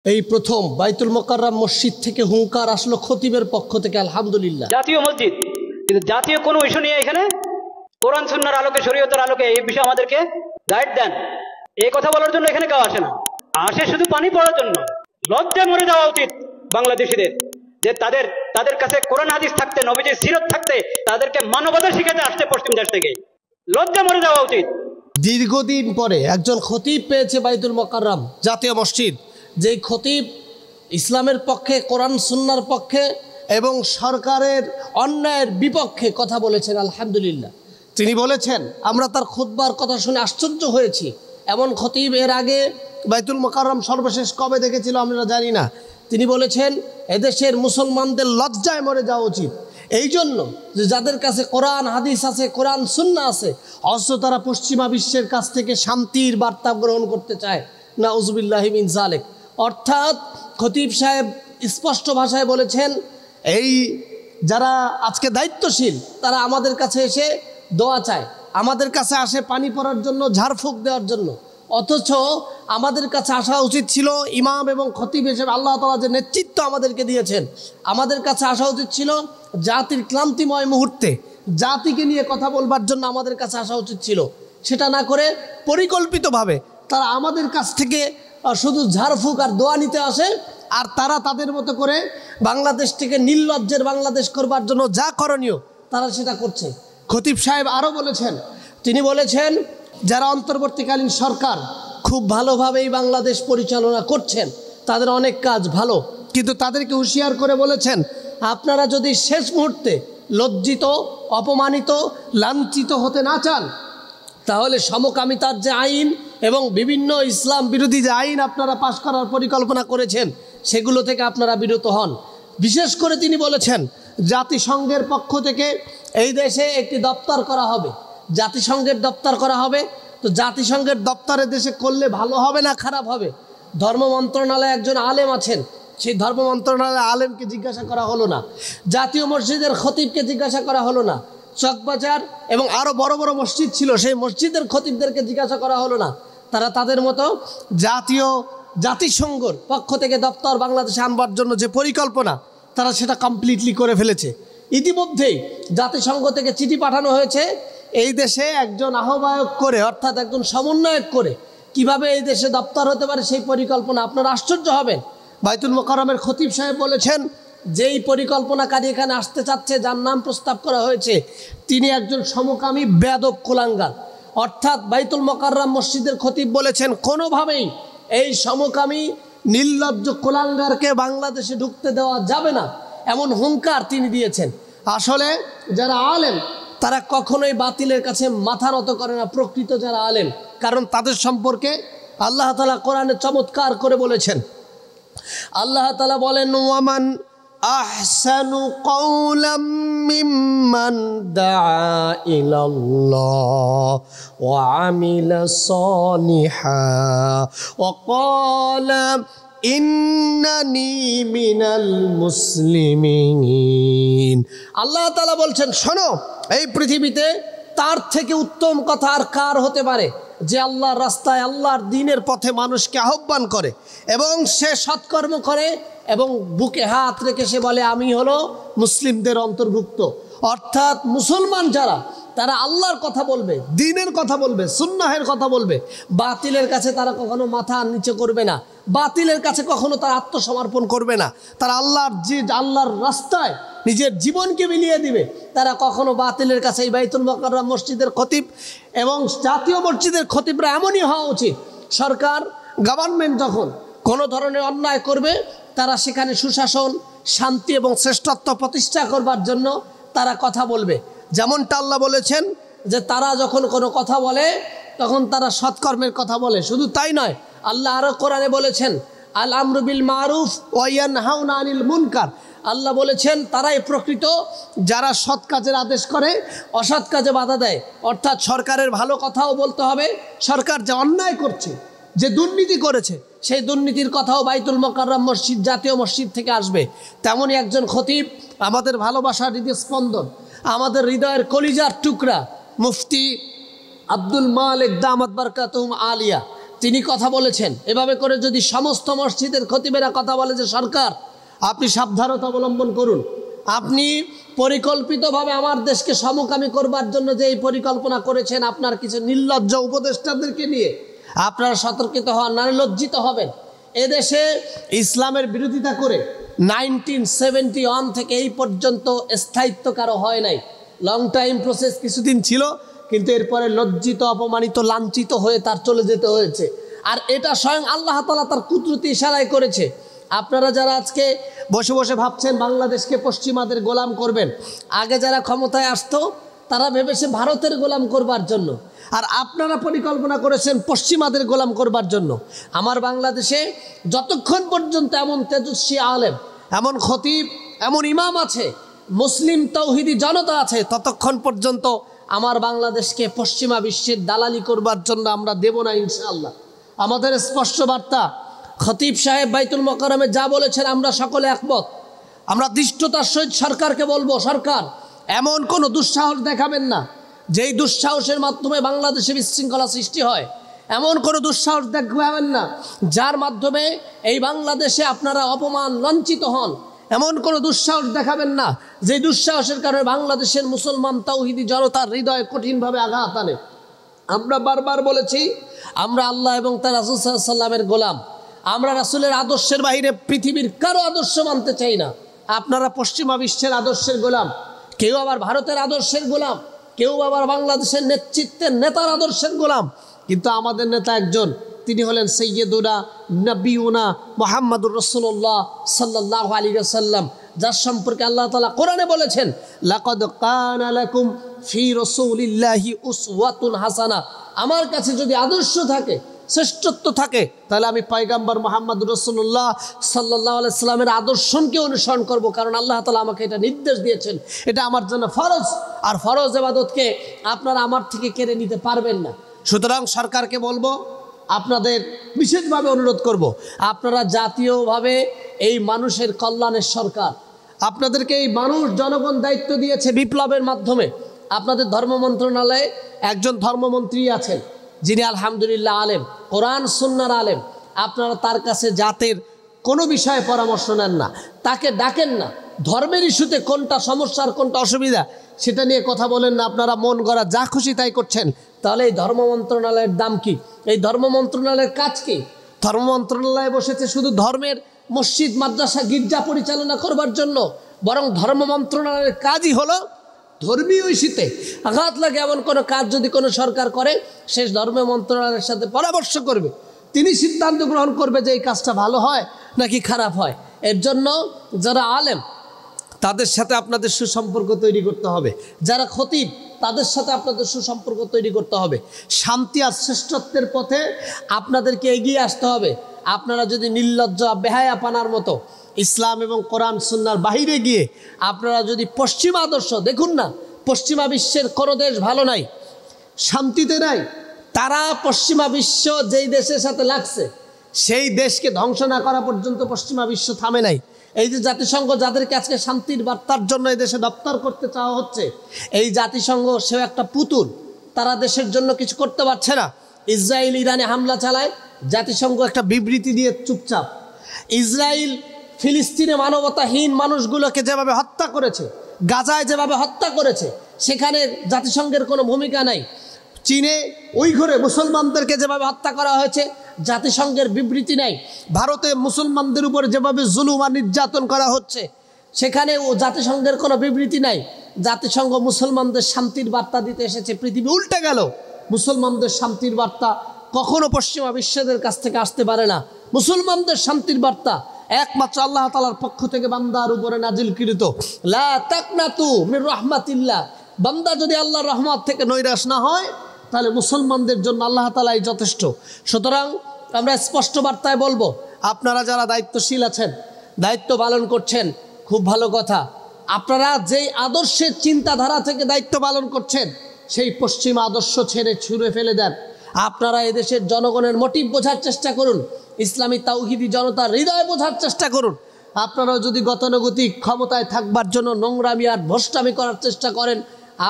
এই প্রথম বাইতুল মোকাররম মসজিদ থেকে হুঙ্কার আসলো খতিবের পক্ষ থেকে, আলহামদুলিল্লাহ। জাতীয় মসজিদ, কিন্তু জাতীয় কোনো ইস্যু নিয়ে এখানে কোরআন সুন্নাহর আলোকে, শরীয়তের আলোকে এই বিষয়ে আমাদেরকে গাইড দেন। এই কথা বলার জন্য এখানে কেউ আসে না, আসে শুধু পানি পড়ার জন্য। লজ্জা মরে যাওয়া উচিত বাংলাদেশিদের, যে তাদের কাছে কোরআন হাদিস থাকতে, নবীজির সিরত থাকতে, তাদেরকে মানবতা শিখাতে আসতে পশ্চিম দেশ থেকে। লজ্জা মরে যাওয়া উচিত। দীর্ঘদিন পরে একজন খতিব পেয়েছে বাইতুল মোকাররম জাতীয় মসজিদ, যেই খতিব ইসলামের পক্ষে, কোরআন সুন্নাহর পক্ষে এবং সরকারের অন্যায়ের বিপক্ষে কথা বলেছেন, আলহামদুলিল্লাহ। তিনি বলেছেন, আমরা তার খুতবার কথা শুনে আশ্চর্য হয়েছি। এমন খতিব এর আগে বাইতুল মোকাররম সর্বশেষ কবে দেখেছিল আমরা জানি না। তিনি বলেছেন, এদেশের মুসলমানদের লজ্জায় মরে যাওয়া উচিত, এই জন্য যে যাদের কাছে কোরআন হাদিস আছে, কোরআন সুন্নাহ আছে, অথচ তারা পশ্চিমা বিশ্বের কাছ থেকে শান্তির বার্তা গ্রহণ করতে চায়। নাউজুবিল্লাহি মিন যালিক। অর্থাৎ খতিব সাহেব স্পষ্ট ভাষায় বলেছেন, এই যারা আজকে দায়িত্বশীল তারা আমাদের কাছে এসে দোয়া চায়, আমাদের কাছে আসে পানি পড়ার জন্য, ঝাড়ফুঁক দেওয়ার জন্য, অথচ আমাদের কাছে আসা উচিত ছিল ইমাম এবং খতিব হিসেবে আল্লাহ তাআলা যে নেতৃত্ব আমাদেরকে দিয়েছেন, আমাদের কাছে আসা উচিত ছিল জাতির ক্লান্তিময় মুহূর্তে জাতিকে নিয়ে কথা বলবার জন্য আমাদের কাছে আসা উচিত ছিল। সেটা না করে পরিকল্পিতভাবে তারা আমাদের কাছ থেকে শুধু ঝাড়ফুঁক আর দোয়া নিতে আসে, আর তারা তাদের মতো করে বাংলাদেশটিকে নির্লজ্জের বাংলাদেশ করবার জন্য যা করণীয় তারা সেটা করছে। খতিব সাহেব আরও বলেছেন, তিনি বলেছেন যারা অন্তর্বর্তীকালীন সরকার খুব ভালোভাবেই বাংলাদেশ পরিচালনা করছেন, তাদের অনেক কাজ ভালো, কিন্তু তাদেরকে হুঁশিয়ার করে বলেছেন, আপনারা যদি শেষ মুহূর্তে লজ্জিত, অপমানিত, লাঞ্ছিত হতে না চান, তাহলে সমকামিতার যে আইন এবং বিভিন্ন ইসলাম বিরোধী যে আইন আপনারা পাশ করার পরিকল্পনা করেছেন, সেগুলো থেকে আপনারা বিরত হন। বিশেষ করে তিনি বলেছেন, জাতিসংঘের পক্ষ থেকে এই দেশে একটি দপ্তর করা হবে, জাতিসংঘের দপ্তর করা হবে। তো জাতিসংঘের দপ্তরে দেশে করলে ভালো হবে না খারাপ হবে? ধর্ম মন্ত্রণালয়ে একজন আলেম আছেন, সেই ধর্ম মন্ত্রণালয়ের আলেমকে জিজ্ঞাসা করা হলো না, জাতীয় মসজিদের খতিবকে জিজ্ঞাসা করা হলো না, চকবাজার এবং আরও বড় বড় মসজিদ ছিল সেই মসজিদের খতিবদেরকে জিজ্ঞাসা করা হলো না। তারা তাদের মতো জাতিসংঘর পক্ষ থেকে দপ্তর বাংলাদেশে আনবার জন্য যে পরিকল্পনা, তারা সেটা কমপ্লিটলি করে ফেলেছে। ইতিমধ্যেই জাতিসংঘ থেকে চিঠি পাঠানো হয়েছে এই দেশে একজন আহ্বায়ক করে, অর্থাৎ একজন সমন্বয়ক করে কিভাবে এই দেশে দপ্তর হতে পারে সেই পরিকল্পনা। আপনারা আশ্চর্য হবেন, বাইতুল মোকাররমের খতিব সাহেব বলেছেন, যেই পরিকল্পনাকারী এখানে আসতে চাচ্ছে, যার নাম প্রস্তাব করা হয়েছে, তিনি একজন সমকামী বেয়াদব কুলাঙ্গার। অর্থাৎ বাইতুল মোকাররম মসজিদের খতিব বলেছেন, কোনোভাবেই এই সমকামী নির্লজ্জ কুলাঙ্গারকে বাংলাদেশে ঢুকতে দেওয়া যাবে না, এমন হুঙ্কার তিনি দিয়েছেন। আসলে যারা আলেম তারা কখনোই বাতিলের কাছে মাথা নত করে না, প্রকৃত যারা আলেম, কারণ তাদের সম্পর্কে আল্লাহ তাআলা কোরআনে চমৎকার করে বলেছেন। আল্লাহ তাআলা বলেন, ওয়ামান আহসানু কওলাম মিম্মান দাআ ইলাল্লাহ ওয়া আমিলা সলিহা ওয়া ক্বালা ইন্নানি মিনাল মুসলিমিন। আল্লাহ তাআলা বলছেন, শোনো, এই পৃথিবীতে তার থেকে উত্তম কথা আর কার হতে পারে, যে আল্লাহর রাস্তায়, আল্লাহর দ্বীনের পথে মানুষকে আহ্বান করে এবং সে সৎকর্ম করে এবং বুকে হাত রেখে সে বলে, আমি হলো মুসলিমদের অন্তর্ভুক্ত। অর্থাৎ মুসলমান যারা, তারা আল্লাহর কথা বলবে, দ্বীনের কথা বলবে, সুন্নাহের কথা বলবে, বাতিলের কাছে তারা কখনো মাথা নিচে করবে না, বাতিলের কাছে কখনো তারা আত্মসমর্পণ করবে না। তারা আল্লাহর রাস্তায় নিজের জীবনকে বিলিয়ে দিবে। তারা কখনো বাতিলের কাছে, এই বাইতুল মোকাররম মসজিদের খতিব এবং জাতীয় মসজিদের খতিবরা এমনই হওয়া উচিত। সরকার, গভর্নমেন্ট যখন কোনো ধরনের অন্যায় করবে, তারা সেখানে সুশাসন, শান্তি এবং শ্রেষ্ঠত্ব প্রতিষ্ঠা করবার জন্য তারা কথা বলবে। যেমনটা আল্লাহ বলেছেন যে তারা যখন কোনো কথা বলে তখন তারা সৎকর্মের কথা বলে। শুধু তাই নয়, আল্লাহ আরও কোরআনে বলেছেন, আল আমরু বিল মারুফ ওয়া ইয়ানহাউনা আনিল মুনকার। আল্লাহ বলেছেন, তারাই প্রকৃত যারা সৎ কাজের আদেশ করে, অসৎ কাজে বাধা দেয়। অর্থাৎ সরকারের ভালো কথাও বলতে হবে, সরকার যে অন্যায় করছে, যে দুর্নীতি করেছে, সেই দুর্নীতির কথাও বাইতুল মোকাররম মসজিদ, জাতীয় মসজিদ থেকে আসবে। তেমনই একজন খতিব, আমাদের ভালোবাসার হৃদস্পন্দন, আমাদের হৃদয়ের কলিজার টুকরা মুফতি আব্দুল মালিক দামাত বারকাতুহুম আলিয়া, তিনি কথা বলেছেন। এভাবে করে যদি সমস্ত মসজিদের খতিবেরা কথা বলে যে সরকার আপনি সাবধানতা অবলম্বন করুন, আপনি পরিকল্পিতভাবে আমার দেশকে সমকামী করবার জন্য যে এই পরিকল্পনা করেছেন, আপনার কিছু নির্লজ্জ উপদেষ্টাদেরকে নিয়ে আপনারা সতর্কিত হন, না লজ্জিত হবেন। এদেশে ইসলামের বিরোধিতা করে 1971 থেকে এই পর্যন্ত স্থায়িত্ব কারো হয় নাই। লং টাইম প্রসেস, কিছুদিন ছিল, কিন্তু এরপরে লজ্জিত, অপমানিত, লাঞ্ছিত হয়ে তার চলে যেতে হয়েছে। আর এটা স্বয়ং আল্লাহ তাআলা তার কুদরতি ইশারায় করেছে। আপনারা যারা আজকে বসে বসে ভাবছেন বাংলাদেশকে পশ্চিমাদের গোলাম করবেন, আগে যারা ক্ষমতায় আসতো তারা ভেবেছে ভারতের গোলাম করবার জন্য, আর আপনারা পরিকল্পনা করেছেন পশ্চিমাদের গোলাম করবার জন্য। আমার বাংলাদেশে যতক্ষণ পর্যন্ত এমন তেজস্বী আলেম, এমন খতিব, এমন ইমাম আছে, মুসলিম তৌহিদি জনতা আছে, ততক্ষণ পর্যন্ত আমার বাংলাদেশকে পশ্চিমা বিশ্বের দালালি করবার জন্য আমরা দেব না ইনশাআল্লাহ। আমাদের স্পষ্ট বার্তা, খতিব সাহেব বাইতুল মোকাররমে যা বলেছেন আমরা সকলে একমত। আমরা দৃষ্টতার সহিত সরকারকে বলবো, সরকার এমন কোনো দুঃসাহস দেখাবেন না যেই দুঃসাহসের মাধ্যমে বাংলাদেশে বিশৃঙ্খলা সৃষ্টি হয়। এমন কোনো দুঃসাহস দেখাবেন না যার মাধ্যমে এই বাংলাদেশে আপনারা অপমান, লাঞ্ছিত হন। এমন কোনো দুঃসাহস দেখাবেন না যে দুঃসাহসের কারণে বাংলাদেশের মুসলমান তাওহীদি জনতার হৃদয়ে কঠিনভাবে আঘাত আনে। আমরা বারবার বলেছি, আমরা আল্লাহ এবং তার রাসূল সাল্লাল্লাহু আলাইহি ওয়াসাল্লামের গোলাম। আমরা রাসূলের আদর্শের বাইরে পৃথিবীর কারো আদর্শ মানতে চাই না। আপনারা পশ্চিমা বিশ্বের আদর্শের গোলাম, কেউ আবার ভারতের আদর্শের গোলাম, কেউ আবার বাংলাদেশের নেতৃত্বের নেতার আদর্শের গোলাম। কিন্তু আমাদের নেতা একজন, তিনি হলেন সৈয়দুনা নবিউনা মুহাম্মদুর রাসূলুল্লাহ সাল্লাল্লাহু আলাইহি ওয়াসাল্লাম, যার সম্পর্কে আল্লাহ তাআলা কোরআনে বলেছেন, লাকাদ কানা লাকুম ফি রাসূলিল্লাহি উসওয়াতুন হাসানা। আমার কাছে যদি আদর্শ থাকে, শ্রেষ্ঠত্ব থাকে, তাহলে আমি পয়গম্বর মুহাম্মদুর রাসূলুল্লাহ সাল্লাল্লাহু আলাইহি ওয়াসাল্লামের আদর্শকে অনুসরণ করব, কারণ আল্লাহ তাআলা আমাকে এটা নির্দেশ দিয়েছেন। এটা আমার জন্য ফরজ, আর ফরজ ইবাদতকে আপনারা আমার থেকে কেড়ে নিতে পারবেন না। সুতরাং সরকারকে বলবো, আপনাদের বিশেষভাবে অনুরোধ করব, আপনারা জাতীয়ভাবে এই মানুষের কল্যাণের সরকার, আপনাদেরকে এই মানুষ জনগণ দায়িত্ব দিয়েছে বিপ্লবের মাধ্যমে। আপনাদের ধর্ম মন্ত্রণালয়ে একজন ধর্মমন্ত্রী আছেন, যিনি আলহামদুলিল্লাহ আলেম, কোরআন সুন্নাহর আলেম। আপনারা তার কাছে জাতের কোনো বিষয়ে পরামর্শ নেন না, তাকে ডাকেন না। ধর্মের ইস্যুতে কোনটা সমস্যার, কোনটা অসুবিধা, সেটা নিয়ে কথা বলেন না। আপনারা মন গড়া যা খুশি তাই করছেন। তাহলে এই ধর্ম মন্ত্রণালয়ের দাম কি? এই ধর্ম মন্ত্রণালয়ের কাজ কি? ধর্ম মন্ত্রণালয়ে বসেছে শুধু ধর্মের মসজিদ, মাদ্রাসা, গির্জা পরিচালনা করবার জন্য, বরং ধর্ম মন্ত্রণালয়ের কাজই হলো ধর্মীয় ইস্যুতে আঘাত লাগে এমন কোনো কাজ যদি কোনো সরকার করে, সে ধর্ম মন্ত্রণালয়ের সাথে পরামর্শ করবে, তিনি সিদ্ধান্ত গ্রহণ করবে যে এই কাজটা ভালো হয় নাকি খারাপ হয়। এর জন্য যারা আলেম তাদের সাথে আপনাদের সুসম্পর্ক তৈরি করতে হবে, যারা খতিব তাদের সাথে আপনাদের সুসম্পর্ক তৈরি করতে হবে। শান্তি আর শ্রেষ্ঠত্বের পথে আপনাদেরকে এগিয়ে আসতে হবে। আপনারা যদি নির্লজ্জ, বেহায়াপানার মতো ইসলাম এবং কোরআন সুন্নাহর বাহিরে গিয়ে আপনারা যদি পশ্চিমা আদর্শ, দেখুন না পশ্চিমা বিশ্বের কোনো দেশ ভালো নাই, শান্তিতে নাই। তারা পশ্চিমা বিশ্ব যেই দেশের সাথে লাগছে, সেই দেশকে ধ্বংস না করা পর্যন্ত পশ্চিমা বিশ্ব থামে নাই। এই যে জাতিসংঘ যাদেরকে আজকে শান্তির বার্তার জন্য এই দেশে দপ্তর করতে চাওয়া হচ্ছে, এই জাতিসংঘ সেও একটা পুতুল, তারা দেশের জন্য কিছু করতে পারছে না। ইসরায়েল ইরানে হামলা চালায়, জাতিসংঘ একটা বিবৃতি দিয়ে চুপচাপ। ইসরায়েল ফিলিস্তিনে মানবতাহীন মানুষগুলোকে যেভাবে হত্যা করেছে, গাজায় যেভাবে হত্যা করেছে, সেখানে জাতিসংঘের কোনো ভূমিকা নাই। চীনে উইঘুরে মুসলমানদেরকে যেভাবে হত্যা করা হয়েছে, জাতিসংঘের বিবৃতি নাই। ভারতে মুসলমানদের উপরে যেভাবে জুলুম আর নির্যাতন করা হচ্ছে, সেখানে ও জাতিসংঘের কোনো বিবৃতি নাই। জাতিসংঘ মুসলমানদের শান্তির বার্তা দিতে এসেছে, পৃথিবী উল্টে গেল। মুসলমানদের শান্তির বার্তা কখনো পশ্চিমা বিশ্বের কাছ থেকে আসতে পারে না। মুসলমানদের শান্তির বার্তা একমাত্র আল্লাহ তাআলার পক্ষ থেকে বান্দার উপরে নাজিলকৃত। লা তাকনাতু মির রাহমাতিল্লাহ। বান্দা যদি আল্লাহর রহমত থেকে নৈরাশ না হয়, তাহলে মুসলমানদের জন্য আল্লাহ তাআলাই যথেষ্ট। সুতরাং আমরা স্পষ্ট বার্তায় বলবো, আপনারা যারা দায়িত্বশীল আছেন, দায়িত্ব পালন করছেন, খুব ভালো কথা। আপনারা যেই আদর্শের চিন্তাধারা থেকে দায়িত্ব পালন করছেন, সেই পশ্চিমা আদর্শ ছুঁড়ে ফেলে দেন। আপনারা এদেশের জনগণের মোটিভ বোঝার চেষ্টা করুন, ইসলামী তাওহীদি জনতার হৃদয় বোঝার চেষ্টা করুন। আপনারাও যদি গতানুগতিক ক্ষমতায় থাকবার জন্য নোংরামি আর ভ্রষ্টামি করার চেষ্টা করেন,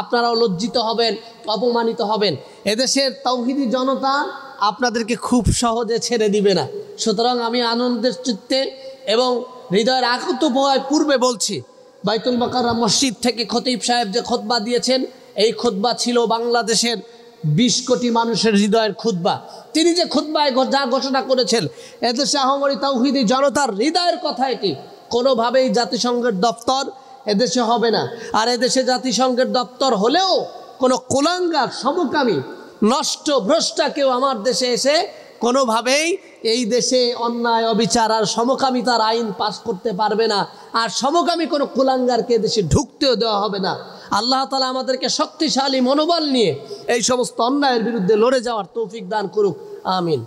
আপনারাও লজ্জিত হবেন, অপমানিত হবেন। এদেশের তাওহীদি জনতা আপনাদেরকে খুব সহজে ছেড়ে দিবে না। সুতরাং আমি আনন্দের চিত্তে এবং হৃদয়ের আকুত ভয় পূর্বে বলছি, বাইতুল মোকাররম মসজিদ থেকে খতিব সাহেব যে খুতবা দিয়েছেন, এই খুতবা ছিল বাংলাদেশের 20 কোটি মানুষের হৃদয়ের খুতবা। তিনি যে খুতবায় যা ঘোষণা করেছেন, এদেশে আহমরি তাওহীদি জনতার হৃদয়ের কথা এটি। কোনোভাবেই জাতিসংঘের দপ্তর এদেশে হবে না। আর এদেশে জাতিসংঘের দপ্তর হলেও কোনো কুলাঙ্গার, সমকামী, নষ্ট ভ্রষ্টা কেউ আমার দেশে এসে কোনোভাবেই এই দেশে অন্যায়, অবিচার আর সমকামিতার আইন পাস করতে পারবে না। আর সমকামী কোনো কুলাঙ্গারকে দেশে ঢুকতেও দেওয়া হবে না। আল্লাহ তাআলা আমাদেরকে শক্তিশালী মনোবল নিয়ে এই সমস্ত অন্যায়ের বিরুদ্ধে লড়ে যাওয়ার তৌফিক দান করুক। আমিন।